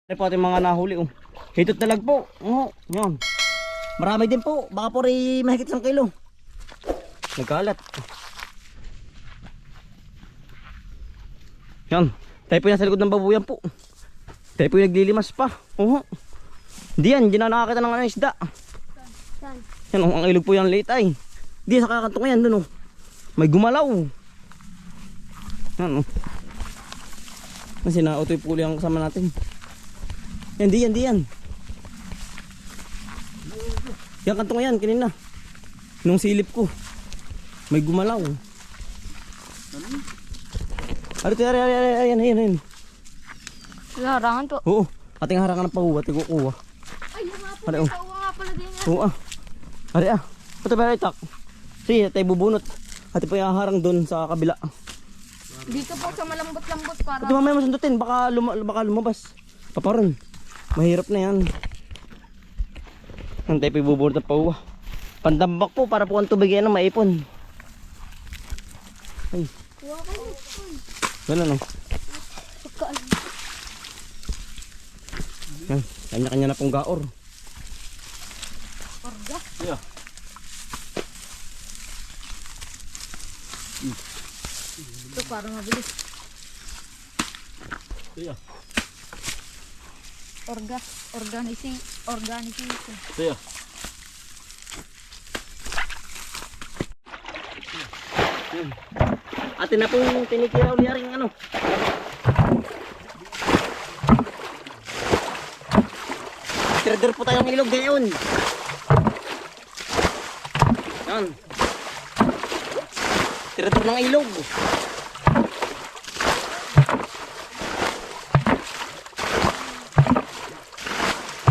Ito po ating mga nahuli oh. Hitot na lag po. Oo, yan. Marami din po. Baka po rin mahigit 1 kilo. Nagkalat. Yan. Tayo po yan sa likod ng babuyan po. Tayo po yung naglilimas pa. Oo. Hindi yan. Hindi na nakakita ng isda. Yan oh. Ang ilog po yan late ay. Hindi sa kakanto ko yan dun oh. May gumalaw. Yan oh. Kasi nautoy po yung kasama natin. Yan, di yan. Yan kanto ko yan, kanina. Nung silip ko. May gumalaw. Ayan. Harangan to. Oo, ating harangan ng pahuwa, ating kukuha. Ay, yung nga po, kauwa nga pala din yan. Oo ah. Ito ba itak? Sige, tayo bubunot. Ati po yung harang doon sa kabila. Dito po sa malambot-lambot para. Ito mamaya masundutin, baka lumabas. Paparon. Mahirap na yan. Tayo po bubunot ng pahuwa. Pandambak po para po ang tubig yan maipon. Ay. Kuha kayo. Ganun oh. Yan, kanya-kanya na pong gaor. Orga? Yeah. Ito para mabilis. Yeah. Organization. Yeah. Atin na pong tinikira uli rin ano. Trader po tayong ilog ngayon. Yan. Trader ng ilog.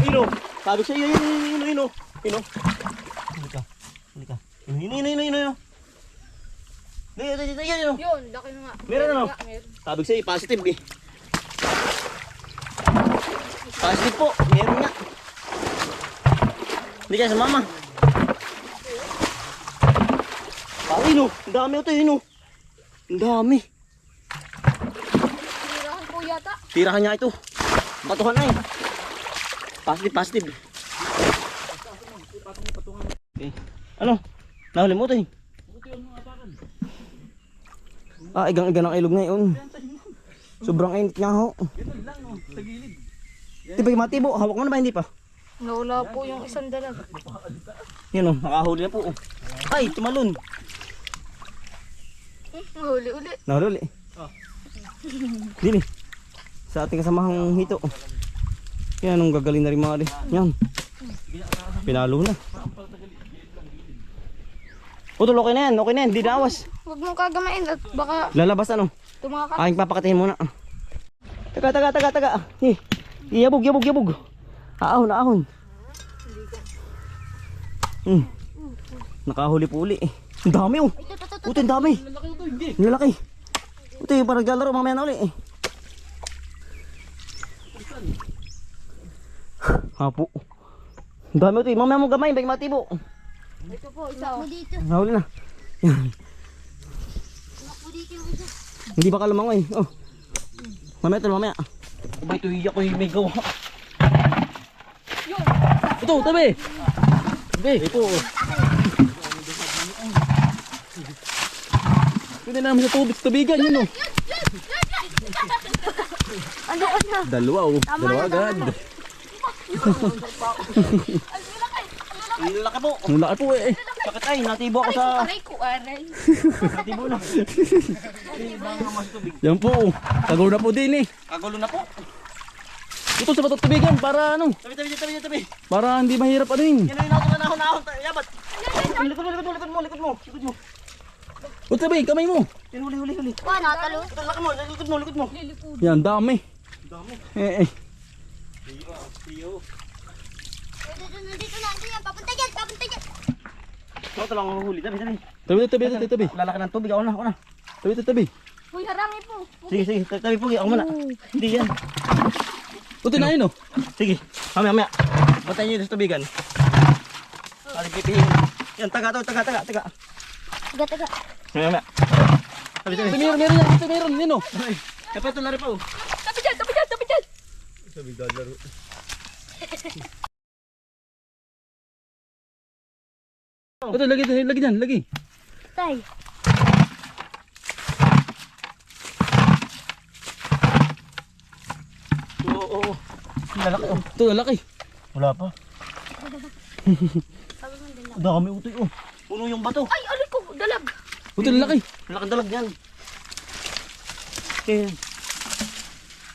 Ino, sabi ko sa iyo, ino. Halika. Ino. Ino. Yun, laki na nga. Meron ano? Meron. Sabi ko sa iyo, positive eh. Positive po, meron nga. Hindi kaya sa mama. Ino, ang dami ito ino. Ang dami. Tirahan po yata. Tirahan niya ito. Patuhan na eh. Positive. Okay. Ano? Nahuli mo ito eh. Igang ang ilog ngayon. Sobrang init nga ho. Ito lang no, sa gilid. Di ba yung matibo? Hawak mo na ba? Hindi pa. Nawala po yung isang dalag. Yan o, nakahuli na po. Ay, tumalon. Huli uli. Nahuli. Dili. Sa ating kasamahang hito. Yan, anong gagaling na rin mga rin. Yan. Pinalo na. Utol, okay na yan. Di naawas. Huwag mong kagamain at baka Lalabas ano? tumakas. Aking papakatihin muna. Taga. Yabog. Ahon. Nakahuli po uli eh. Ang dami oh. Uto, ang dami. Lalaki ito, hindi. Ang lalaki. Uto, yung parang naglalaro mamaya na uli eh. Hapo. Ang dami uto, mamaya mo gamay, bagi matibo. Ito po, isa. Nahuli na. Yan. Hindi ba kalamangoy? Oh. Mamaya. Abay, ito hiyak ko yung may gawa. Ito, tabi. Ito. Pwede na namin sa tubig, tubigan yun oh. Ano? Dalawa oh. Dalawa agad. Ang laki po. Ang laki po eh. Bakit ay, natibo ako sa... Aray ko. Natibo na. Yan po oh. Tagaw na po din eh. Kagulo na po. Ito sa batok tubigan para ano. Tabi. Para hindi mahirap ano yun. Yan ay nahon. Yabat. Likod mo. O tabi, kamay mo. Yan, huli. Wah, natalo. Ito, likod mo. Yan, dami. Eh. Nandito na. Papunta dyan. Ito lang ang huli. Tabi. Tabi. Lalaki ng tubig. Ako na. Tabi. Uy, harangin po. Sige. Tabi po. Ako muna. Hindi yan. O tinayin oh. Sige. Mamaya. Bantayin nyo sa tubigan. Palipipihin. Yan, taga. Taga. Mamaya. Tabi. Ito meron yan. Ito meron. Yan oh. Kapag ito na rin po. Tabi dyan. Sabi dadlaro. Ito, lagi dyan, lagi. Tay. Oo. Lalaki oh. Ito, lalaki. Wala pa. Sabi mo din lang. Dami utoy oh. Puno yung bato. Ay, alay ko, dalag. Ito, lalaki. Laki dalag yan. Okay.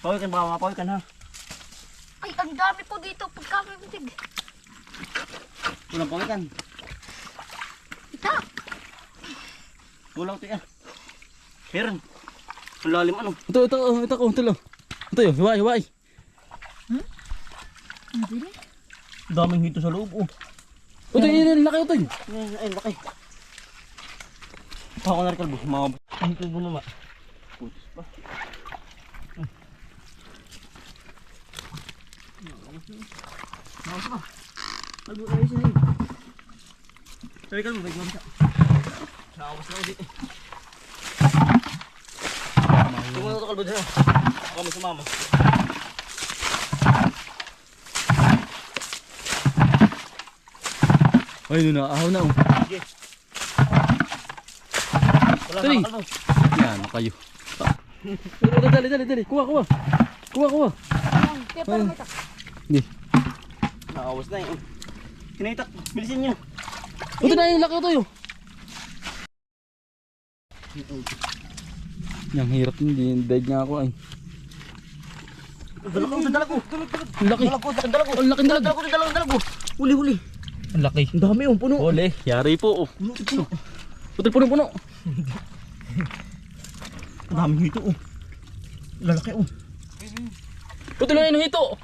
Pawikan ba? Mapawikan ha. Ay, ang dami po dito. Pagkakabitig. Walang pawikan. Ita. Wala utoy ah. Meron. Ang lalim ano. Ito, Ito yun, hiwai. Hindi na. Daming hito sa loob oh. Ito, yun, laki ito. Ay, laki. Ako na rin kalbo. Mga hito mo naman. Putis pa. Nakas pa. Kalbo tayo siya eh. Sabi kalbo, balik mo siya. Nakawas na ako dito. Tumulong ito kalbo dito. Ako kami sa mama. Ay, doon na, ahaw na. Oh. Sige. Wala Tuloy. na kalbo. Yan, kayo. Dali. Kuha. Kaya parang ito. Hindi. Nakawas na eh. Kinaitak. Bilisin nyo. Ito na yung laki ito yun. Yang hirap hindi, dive nga ako ay. Dalag ko. Ang laki. Ang laki dalag. Dalag ko. Huli. Ang laki. Ang dami oh, puno. Huli, yari po. Oh. Putol puno. Ang dami hito oh. Lalaki oh. Putol na yun hito.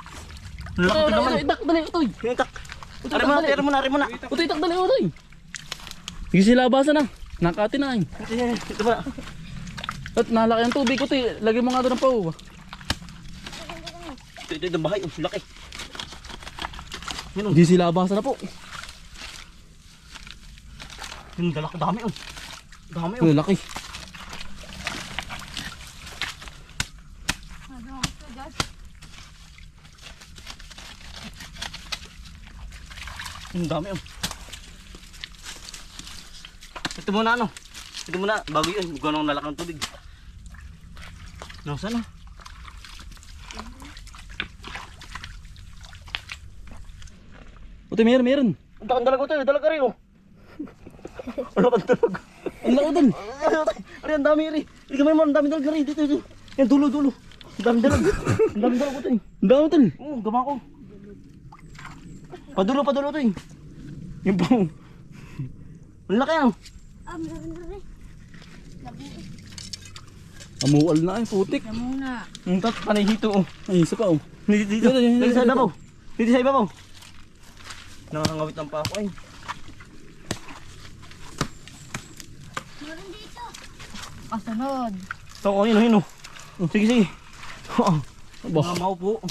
Lalaki naman. Itak, dali ito. Kinaitak. Ari mo na. Putol, itak, dali ito. Sige sila basa na. Nakatin na ay. Ito ba? At nalaki ang tubig ko ito. Lagyan mo nga doon ng pau. Ito bahay oh. Laki. Yun oh. Hindi sila basa na po. Yun dami oh. Dami oh. Ang laki. Ang dami oh. Ito muna ano. Ito muna. Bago yun. Gano'ng nalaki ng tubig. Nasaan ah? Ito meron. Ang dalag ko tayo. Dalag ka rin oh. Ano ka dalag? Ang laki doon. Ari, ang dami rin. Hindi ka may mo. Ang dami dalag ka rin. Dito. Yan dulo. Ang dami dalag. Ang dami dalag ko tayo. Ang dami ito. Oo, gama ko. Padulo to eh. Yung po. Ang laki ah. Meron na rin. Amual na ay putik. Kaya muna. Yung tat, panay hito oh. Ay, isa pa oh. Dito. Dito. Dito sa ibabaw. Dito sa ibabaw. Nakakangawit ng pa ako eh. Meron dito. Kasunod. Ito ko, hino. Sige. Aba, Mamaw po.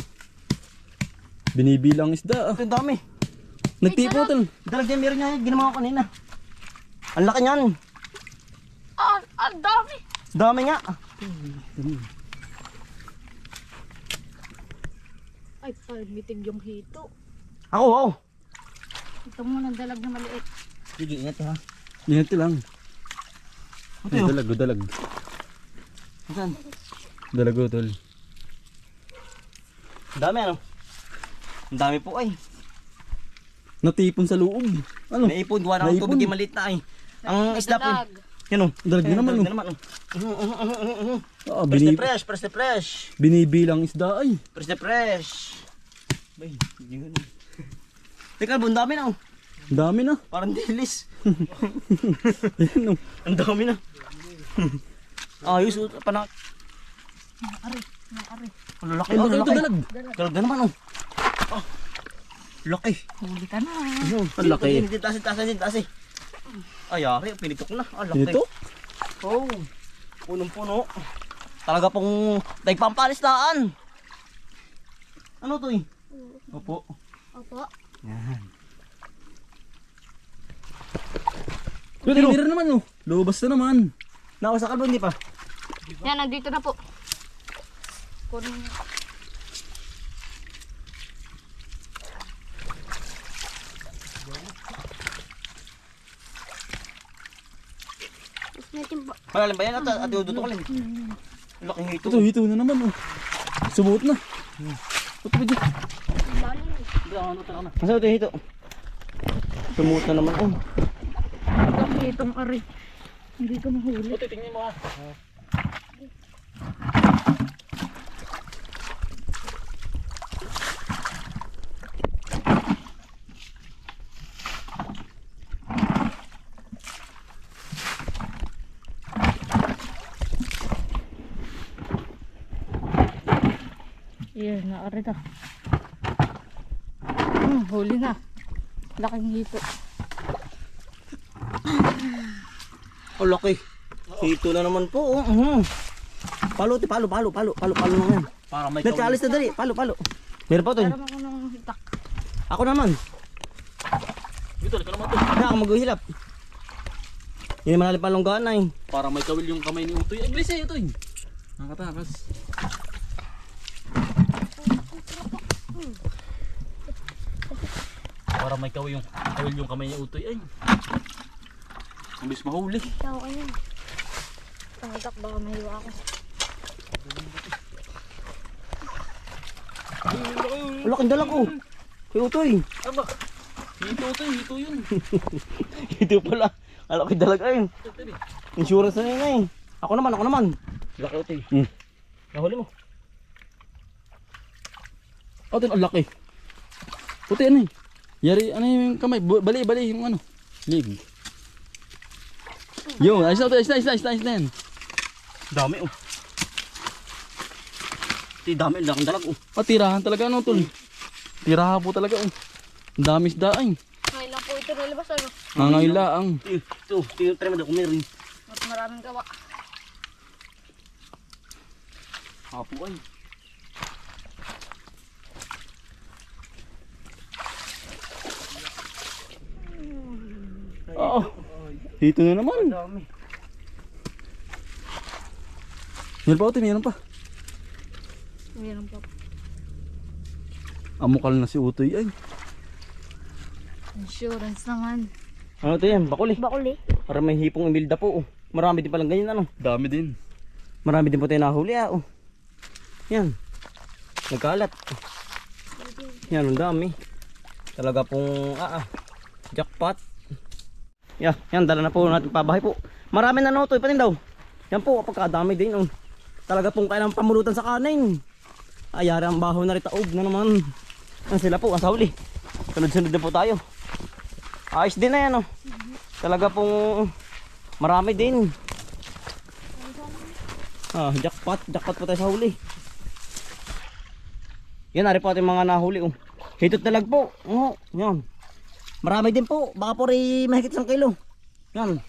binibilang isda. Ito yung dami. Nagtipo ito. Dalag yan, meron niya. Ginawa ko kanina. Ang laki niyan. Ang dami. Dami nga. Ay, palmitig yung hito. Ako. Ito muna ang dalag na maliit. Sige, ingat ha. Ingat lang. Ito Ay, yun. dalag. Saan? Dalag tol. Ang dami ano? Ang dami po ay. Natipon sa loob. Ano? Naipon, gawa na ng Naipon. tubig yung maliit na ay. Ang isda po. Dalag. Yan o. Dalag na naman. Dalag Oh. na naman oh. Ah, Press na fresh. binibilang isda ay. Fresh. Bay, yun. Teka, ang dami na oh. Ang dami na. Parang dilis. Ayan oh. Ang dami na. Ayos, panak. Ari. Ang lalaki. Ay, Ang ito lalaki. dalag. Dalag na naman oh. Ah, laki. Huli ka na. Ayun, Ang laki. Hindi taas. Ay, ari, pinitok na. Ang laki. Ito? Oh, punong-puno. Talaga pong nagpampalistaan. Ano to eh? Opo. Yan. Meron naman oh. Lubas na naman. Nawa sa kalbo, hindi pa. Yan, nandito na po. Kunin niyo. Malalim ba yan? At iuduto ko lang. Laking hito. Ito, hito na naman oh. Sumuot na. Ito ba dyan? Lalim eh. Masaya ito hito. Sumuot na naman oh. Ang hitong ari. Hindi ko mahuli. Ito, tingnan mo ha. Yan, naari na. Huli na. Laking hito. Oh, laki. Hito na naman po. Palo, palo naman. Para may Nagkaalis na dali. Palo. Meron pa ito. Alam ako ng hitak. Ako naman. Dito, ka naman to. Hindi ako maguhilap. Hindi malalim pa longgaan na eh. Para may kawil yung kamay ni Utoy. Ay, bilis eh, Utoy. Nakatakas. Para may kawil yung kamay ni Utoy. Ay. Ang bis mahuli. Ikaw ka yan. Ang hitak baka mahiwa ako. Ang laking dalag oh. Kay Utoy. Aba. Hito Utoy, hito yun. Hito pala. Ang laking dalag ay. Insurance na yun eh. Ako naman. Laki Utoy. Nahuli mo. Utoy, ang laki. Utoy, ano eh. Yari, ano yung kamay? Bali yung ano. Lig. Yo, ayos na Utoy, ayos na yan. Dami oh. Dami, laking dalag oh. Tirahan talaga ano tol. Tirahan po talaga oh. Ang dami isda ay. Ngayon lang po ito nalabas ano. Ngayon laang. Ito, try mo daw kung meron. At maraming gawa. Hapo ay. Oo. Dito na naman. Dami. Meron pa Utoy, meron pa. Mayroon pa. Amukal na si Utoy ay. Insurance naman. Ano ito yan? Bakuli. Bakuli. Para may hipong imilda po oh. Marami din palang ganyan ano. Dami din. Marami din po tayo nahuli ah oh. Yan. Nagkalat. Yan, ang dami. Talaga pong jackpot. Yan, dala na po natin pabahay po. Marami na noto, ipatin daw. Yan po, pagkadami din oh. Talaga pong kailangan pamulutan sa kanin. Ayari ang baho na ritaog na naman. Yan sila po, ang sauli. Sunod-sunod na po tayo. Ayos din na yan oh. Talaga pong marami din. Jackpot po tayo sa huli. Yan, nari po ating mga nahuli oh. Hitot na lag po. Yan. Marami din po. Baka po rin mahigit 1 kilo. Yan.